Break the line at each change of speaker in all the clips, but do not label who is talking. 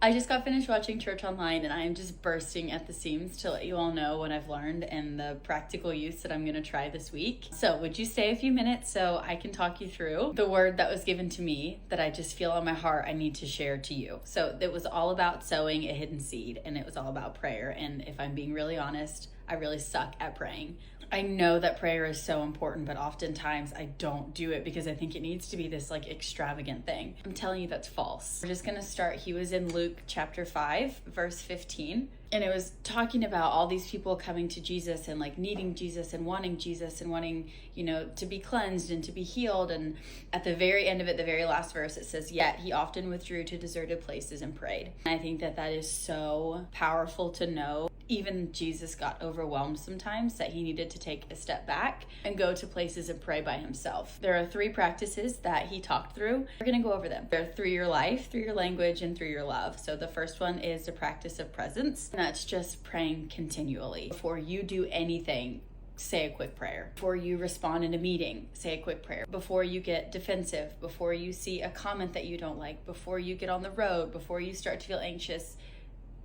I just got finished watching Church Online and I am just bursting at the seams to let you all know what I've learned and the practical use that I'm going to try this week. So would you stay a few minutes so I can talk you through the word that was given to me that I just feel on my heart I need to share to you. So it was all about sowing a hidden seed, and it was all about prayer. And if I'm being really honest, I really suck at praying. I know that prayer is so important, but oftentimes I don't do it because I think it needs to be this like extravagant thing. I'm telling you that's false. We're just gonna start. He was in Luke chapter 5, verse 15. And it was talking about all these people coming to Jesus and like needing Jesus and wanting to be cleansed and to be healed. And at the very end of it, the very last verse, it says, "Yet he often withdrew to deserted places and prayed." And I think that is so powerful to know. Even Jesus got overwhelmed sometimes that he needed to take a step back and go to places and pray by himself. There are 3 practices that he talked through. We're going to go over them. They're through your life, through your language, and through your love. So the first one is the practice of presence. And that's just praying continually. Before you do anything, say a quick prayer. Before you respond in a meeting, say a quick prayer. Before you get defensive, before you see a comment that you don't like, before you get on the road, before you start to feel anxious,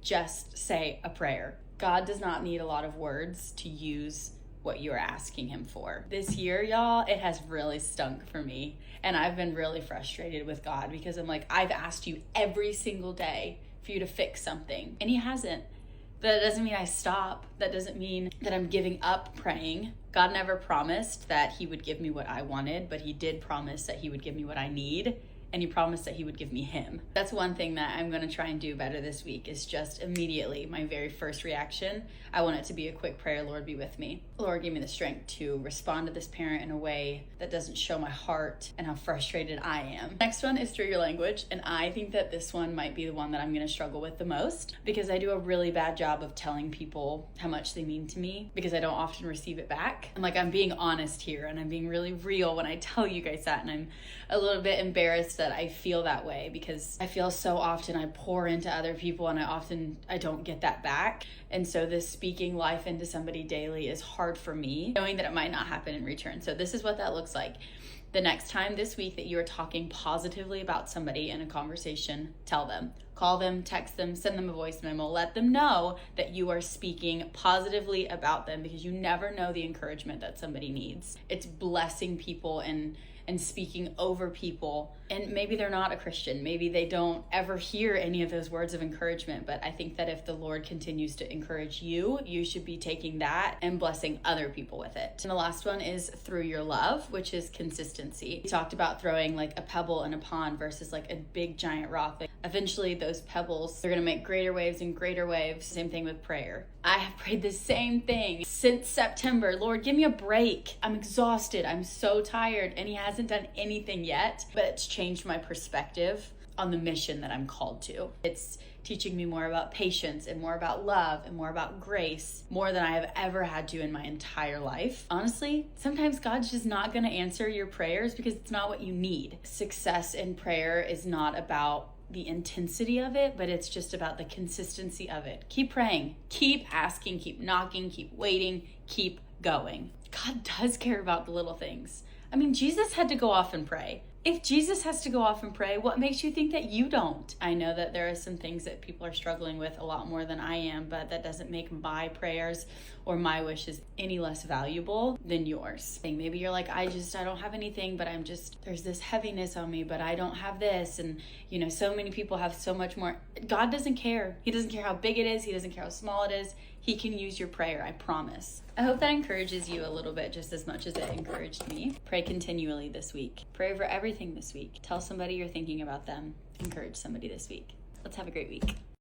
just say a prayer. God does not need a lot of words to use what you're asking him for. This year, y'all, it has really stunk for me. And I've been really frustrated with God because I'm like, I've asked you every single day for you to fix something, and he hasn't. That doesn't mean I stop. That doesn't mean that I'm giving up praying. God never promised that he would give me what I wanted, but he did promise that he would give me what I need. And he promised that he would give me him. That's one thing that I'm going to try and do better this week, is just immediately my very first reaction. I want it to be a quick prayer. Lord, be with me. Lord, give me the strength to respond to this parent in a way that doesn't show my heart and how frustrated I am. Next one is through your language. And I think that this one might be the one that I'm going to struggle with the most, because I do a really bad job of telling people how much they mean to me because I don't often receive it back. I'm being honest here and I'm being really real when I tell you guys that. And I'm a little bit embarrassed that I feel that way because I feel so often I pour into other people and I don't get that back. And so this speaking life into somebody daily is hard for me, knowing that it might not happen in return. So this is what that looks like. The next time this week that you are talking positively about somebody in a conversation, tell them. Call them, text them, send them a voice memo. Let them know that you are speaking positively about them, because you never know the encouragement that somebody needs. It's blessing people and speaking over people. And maybe they're not a Christian. Maybe they don't ever hear any of those words of encouragement. But I think that if the Lord continues to encourage you, you should be taking that and blessing other people with it. And the last one is through your love, which is consistency. We talked about throwing like a pebble in a pond versus like a big giant rock. Eventually those pebbles, they're going to make greater waves and greater waves. Same thing with prayer. I have prayed the same thing since September. Lord, give me a break. I'm exhausted. I'm so tired. And he hasn't done anything yet, but it's changed my perspective on the mission that I'm called to. It's teaching me more about patience and more about love and more about grace, more than I have ever had to in my entire life. Honestly, sometimes God's just not going to answer your prayers because it's not what you need. Success in prayer is not about the intensity of it, but it's just about the consistency of it. Keep praying, keep asking, keep knocking, keep waiting, keep going. God does care about the little things. I mean, Jesus had to go off and pray. If Jesus has to go off and pray, what makes you think that you don't? I know that there are some things that people are struggling with a lot more than I am, but that doesn't make my prayers or my wishes any less valuable than yours. Maybe you're like, I don't have anything, but there's this heaviness on me, but I don't have this. And so many people have so much more. God doesn't care. He doesn't care how big it is. He doesn't care how small it is. He can use your prayer, I promise. I hope that encourages you a little bit just as much as it encouraged me. Pray continually this week. Pray over everything this week. Tell somebody you're thinking about them. Encourage somebody this week. Let's have a great week.